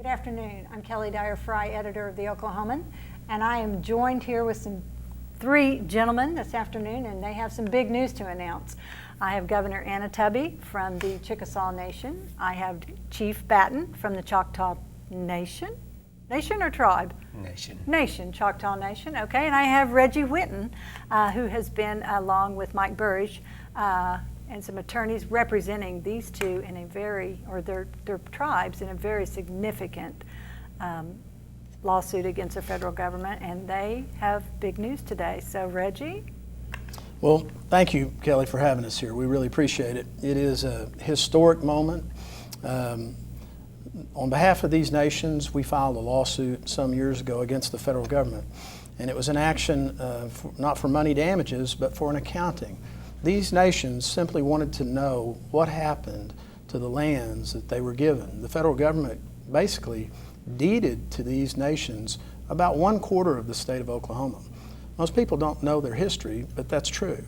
Good afternoon. I'm Kelly Dyer, editor of the Oklahoman, and I am joined here with three gentlemen this afternoon, and they have some big news to announce. I have Governor Anna Tubby from the Chickasaw Nation. I have Chief Batton from the Choctaw Nation. Nation or tribe? Nation, Choctaw Nation. Okay, and I have Reggie Whitten, who has been, along with Mike Burridge, and some attorneys representing these two in a their tribes in a very significant lawsuit against the federal government, and they have big news today. So, Reggie? Well, thank you, Kelly, for having us here. We really appreciate it. It is a historic moment. On behalf of these nations, we filed a lawsuit some years ago against the federal government, and it was an action not for money damages, but for an accounting. These nations simply wanted to know what happened to the lands that they were given. The federal government basically deeded to these nations about 1/4 of the state of Oklahoma. Most people don't know their history, but that's true.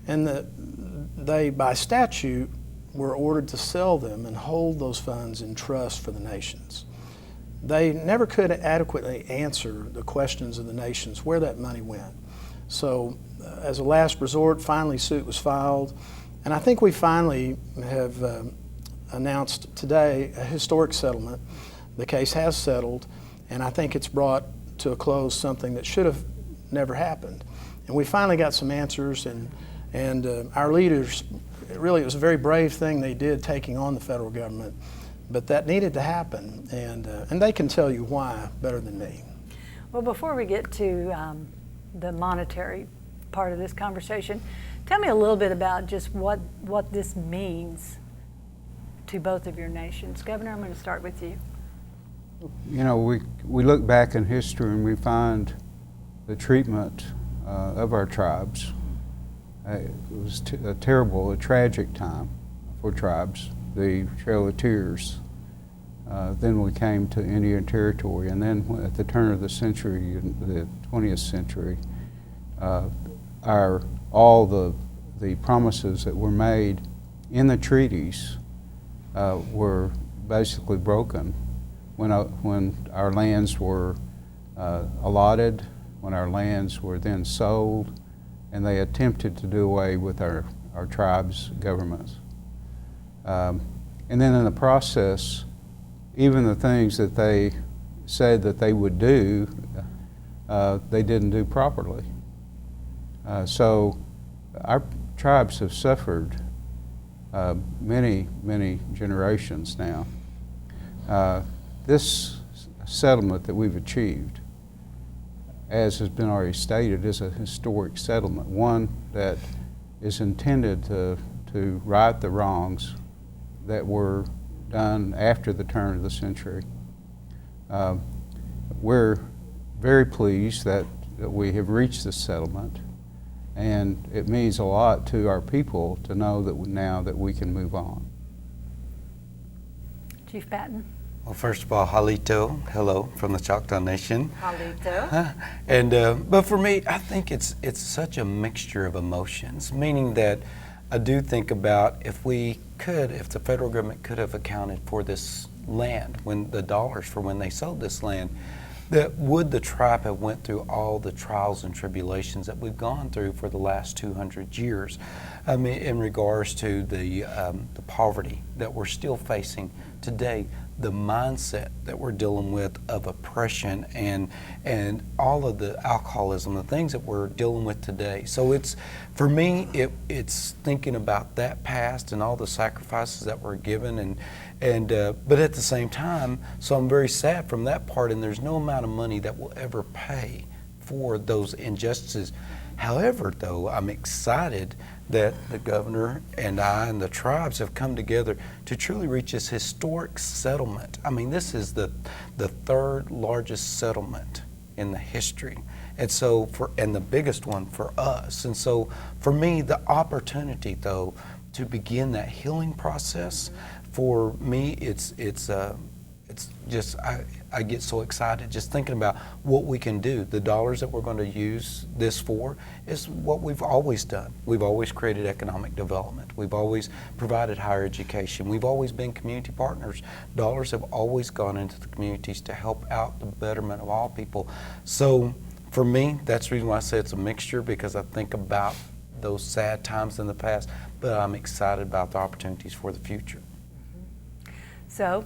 And they, by statute, were ordered to sell them and hold those funds in trust for the nations. They never could adequately answer the questions of the nations where that money went. So as a last resort, finally suit was filed, and I think we finally have announced today a historic settlement. The case has settled, and I think it's brought to a close something that should have never happened. And we finally got some answers, and our leaders, it was a very brave thing they did, taking on the federal government, but that needed to happen, and they can tell you why better than me. Well, before we get to the monetary part of this conversation, tell me a little bit about just what this means to both of your nations. Governor, I'm going to start with you. You know, we look back in history and we find the treatment of our tribes. It was a terrible, a tragic time for tribes, the Trail of Tears. Then we came to Indian Territory, and then at the turn of the century, the 20th century, all the promises that were made in the treaties were basically broken when our lands were allotted, when our lands were then sold, and they attempted to do away with our tribes' governments. And then in the process, even the things that they said that they would do, they didn't do properly. So our tribes have suffered many, many generations now. This settlement that we've achieved, as has been already stated, is a historic settlement, one that is intended to right the wrongs that were done after the turn of the century. We're very pleased that we have reached this settlement, and it means a lot to our people to know that now that we can move on. Chief Batton. Well, first of all, halito, hello from the Choctaw Nation. Halito. And but for me, I think it's such a mixture of emotions, meaning that I do think about if the federal government could have accounted for this land, when the dollars for when they sold this land, that would the tribe have went through all the trials and tribulations that we've gone through for the last 200 years? I mean, in regards to the poverty that we're still facing today, the mindset that we're dealing with of oppression and all of the alcoholism, the things that we're dealing with today. So it's, for me, it's thinking about that past and all the sacrifices that were given, but at the same time, so I'm very sad from that part, and there's no amount of money that will ever pay for those injustices. However, though, I'm excited that the governor and I and the tribes have come together to truly reach this historic settlement. I mean, this is the third largest settlement in the history, and so and the biggest one for us. And so, for me, the opportunity, though, to begin that healing process, for me, it's it's just, I get so excited just thinking about what we can do. The dollars that we're going to use this for is what we've always done. We've always created economic development. We've always provided higher education. We've always been community partners. Dollars have always gone into the communities to help out the betterment of all people. So for me, that's the reason why I say it's a mixture, because I think about those sad times in the past, but I'm excited about the opportunities for the future. So,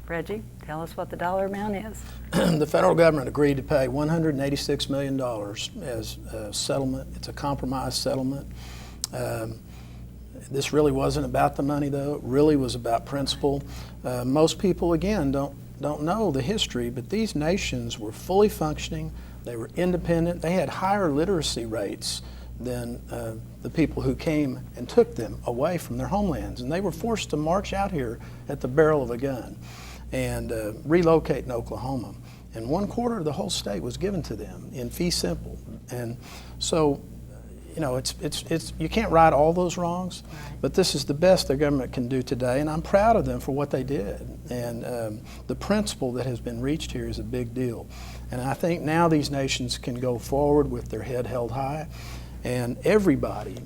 Reggie, tell us what the dollar amount is. The federal government agreed to pay $186 million as a settlement. It's a compromise settlement. This really wasn't about the money, though. It really was about principle. Most people, again, don't know the history, but these nations were fully functioning. They were independent. They had higher literacy rates than the people who came and took them away from their homelands. And they were forced to march out here at the barrel of a gun and relocate in Oklahoma. And 1/4 of the whole state was given to them in fee simple. And so, you know, it's you can't right all those wrongs, but this is the best the government can do today, and I'm proud of them for what they did. And the principle that has been reached here is a big deal. And I think now these nations can go forward with their head held high, and everybody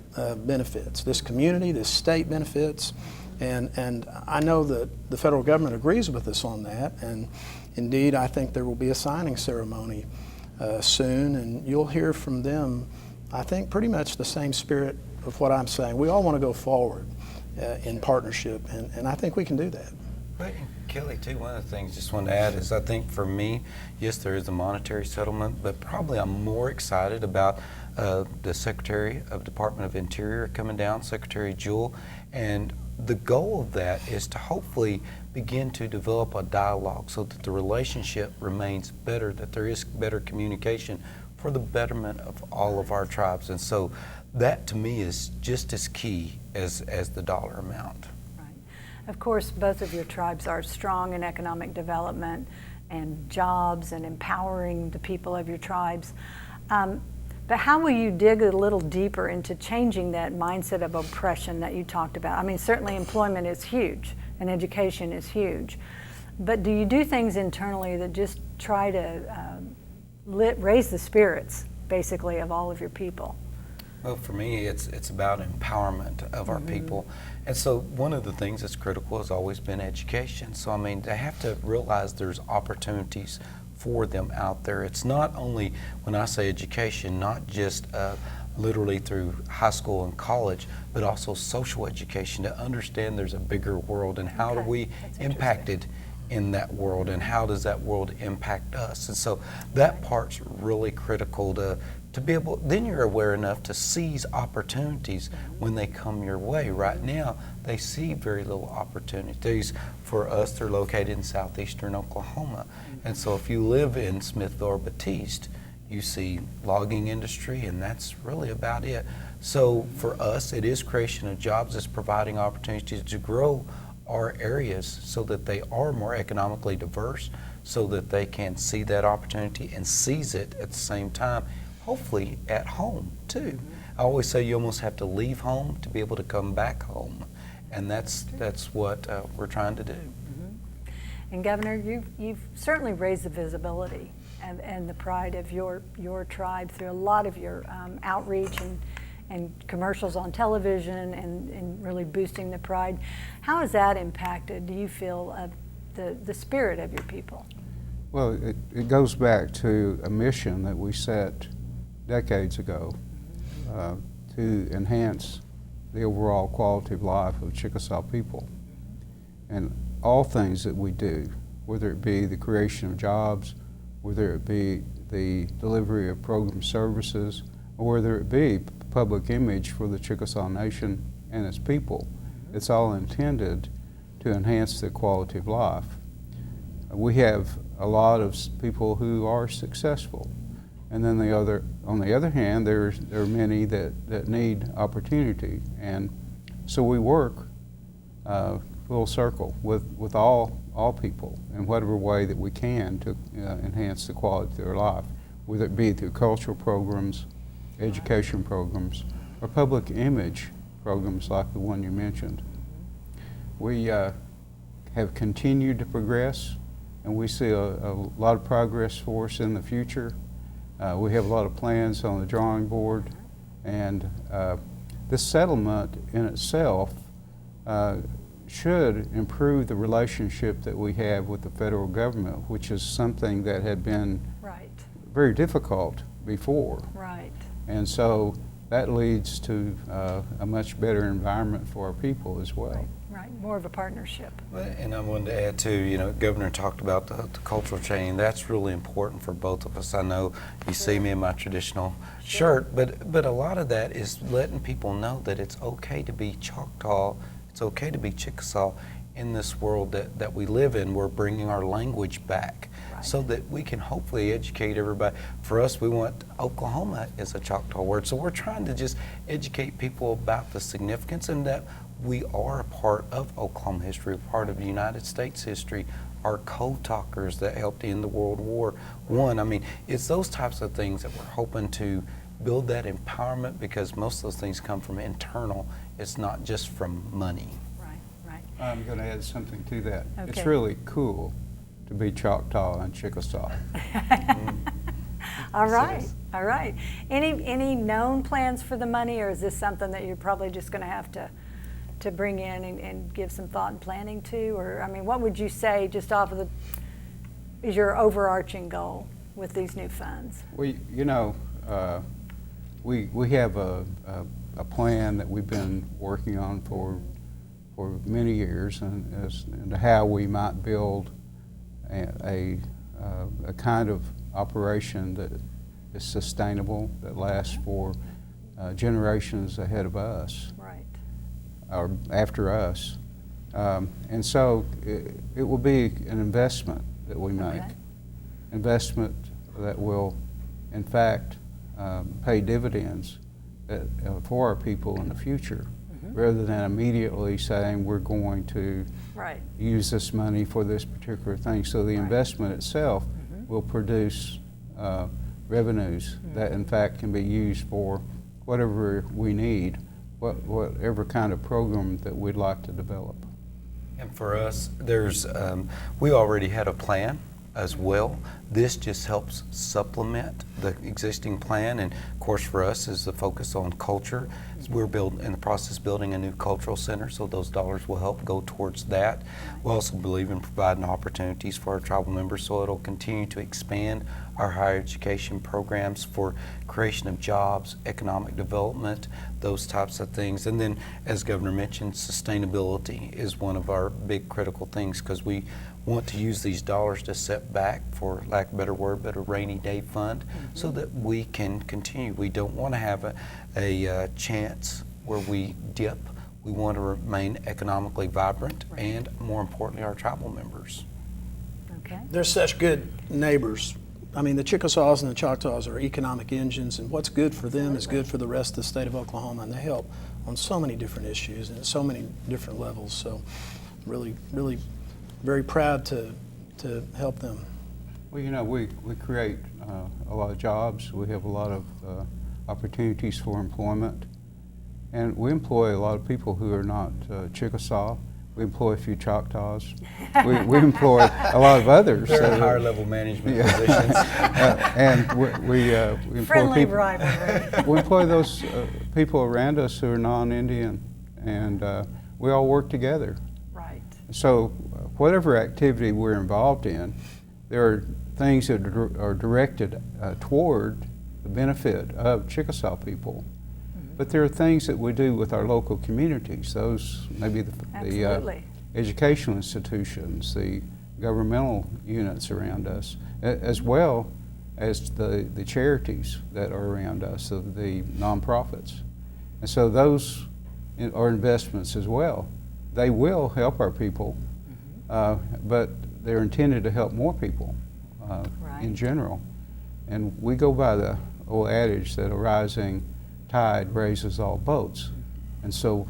benefits. This community, this state benefits, and I know that the federal government agrees with us on that, and indeed I think there will be a signing ceremony soon, and you'll hear from them, I think, pretty much the same spirit of what I'm saying. We all want to go forward in partnership, and I think we can do that. Right. Kelly, too, one of the things I just wanted to add is I think for me, yes, there is a monetary settlement, but probably I'm more excited about the Secretary of Department of Interior coming down, Secretary Jewell, and the goal of that is to hopefully begin to develop a dialogue so that the relationship remains better, that there is better communication for the betterment of all of our tribes. And so that to me is just as key as the dollar amount. Of course, both of your tribes are strong in economic development and jobs and empowering the people of your tribes. But how will you dig a little deeper into changing that mindset of oppression that you talked about? I mean, certainly employment is huge and education is huge. But do you do things internally that just try to raise the spirits, basically, of all of your people? Well, for me, it's about empowerment of our people. And so one of the things that's critical has always been education. So, I mean, they have to realize there's opportunities for them out there. It's not only, when I say education, not just literally through high school and college, but also social education, to understand there's a bigger world and how do we impact it in that world, and how does that world impact us. And so that part's really critical to be able, then you're aware enough to seize opportunities when they come your way. Right now, they see very little opportunities. For us, they're located in southeastern Oklahoma. And so if you live in Smithville or Batiste, you see logging industry, and that's really about it. So for us, it is creation of jobs. It's providing opportunities to grow our areas so that they are more economically diverse, so that they can see that opportunity and seize it at the same time, hopefully at home too. I always say you almost have to leave home to be able to come back home, and that's what we're trying to do. And Governor, you've certainly raised the visibility and the pride of your tribe through a lot of your outreach and commercials on television and really boosting the pride. How has that impacted, do you feel, the spirit of your people? Well, it goes back to a mission that we set decades ago to enhance the overall quality of life of Chickasaw people. And all things that we do, whether it be the creation of jobs, whether it be the delivery of program services, or whether it be public image for the Chickasaw Nation and its people, it's all intended to enhance the quality of life. We have a lot of people who are successful, and then on the other hand, there are many that need opportunity, and so we work full circle with all people in whatever way that we can to enhance the quality of their life, whether it be through cultural programs, education programs, or public image programs like the one you mentioned. We have continued to progress and we see a lot of progress for us in the future. We have a lot of plans on the drawing board, and this settlement in itself should improve the relationship that we have with the federal government, which is something that had been Right. very difficult before. Right. And so that leads to a much better environment for our people as well. Right. Right. More of a partnership. And I wanted to add too, Governor talked about the cultural chain. That's really important for both of us. I know you see me in my traditional shirt, but a lot of that is letting people know that it's okay to be Choctaw, it's okay to be Chickasaw in this world that we live in. We're bringing our language back so that we can hopefully educate everybody. For us, we want Oklahoma is a Choctaw word, so we're trying to just educate people about the significance and that we are a part of Oklahoma history, part of United States history. Our code talkers that helped end the World War I. I mean, it's those types of things that we're hoping to build that empowerment, because most of those things come from internal. It's not just from money. Right. Right. I'm going to add something to that. Okay. It's really cool to be Choctaw and Chickasaw. All right. All right. Any known plans for the money, or is this something that you're probably just going to have to bring in and give some thought and planning to? Or, I mean, what would you say just off of is your overarching goal with these new funds? We have a plan that we've been working on for many years, and as to how we might build a kind of operation that is sustainable, that lasts for generations ahead of us. Right. Or after us. And so it will be an investment that we make. Okay. Investment that will, in fact, pay dividends for our people in the future, rather than immediately saying we're going to Right. use this money for this particular thing. So the investment itself will produce revenues that in fact can be used for whatever we need, whatever kind of program that we'd like to develop. And for us, we already had a plan as well. This just helps supplement the existing plan, and of course for us is the focus on culture. We're in the process of building a new cultural center, so those dollars will help go towards that. We also believe in providing opportunities for our tribal members, so it'll continue to expand our higher education programs for creation of jobs, economic development, those types of things. And then, as Governor mentioned, sustainability is one of our big critical things, because we want to use these dollars to set back, for lack of a better word, but a rainy day fund, so that we can continue. We don't want to have a chance where we dip. We want to remain economically vibrant, and more importantly, our tribal members. Okay. They're such good neighbors. I mean, the Chickasaws and the Choctaws are economic engines, and what's good for them is good for the rest of the state of Oklahoma, and they help on so many different issues and at so many different levels. So really, really very proud to help them. Well, we create a lot of jobs. We have a lot of opportunities for employment. And we employ a lot of people who are not Chickasaw. We employ a few Choctaws. We employ a lot of others. They're in higher level management positions. And we employ Friendly people. rivalry. We employ those people around us who are non-Indian, and we all work together. Right. So whatever activity we're involved in, there are things that are directed toward the benefit of Chickasaw people. But there are things that we do with our local communities. Those maybe the educational institutions, the governmental units around us, as well as the charities that are around us, the nonprofits. And so those are investments as well. They will help our people, but they're intended to help more people in general. And we go by the old adage that a rising tide raises all boats. And so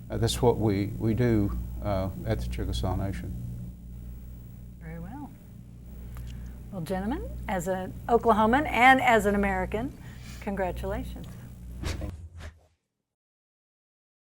that's what we do at the Chickasaw Nation. Very well. Well, gentlemen, as an Oklahoman and as an American, congratulations.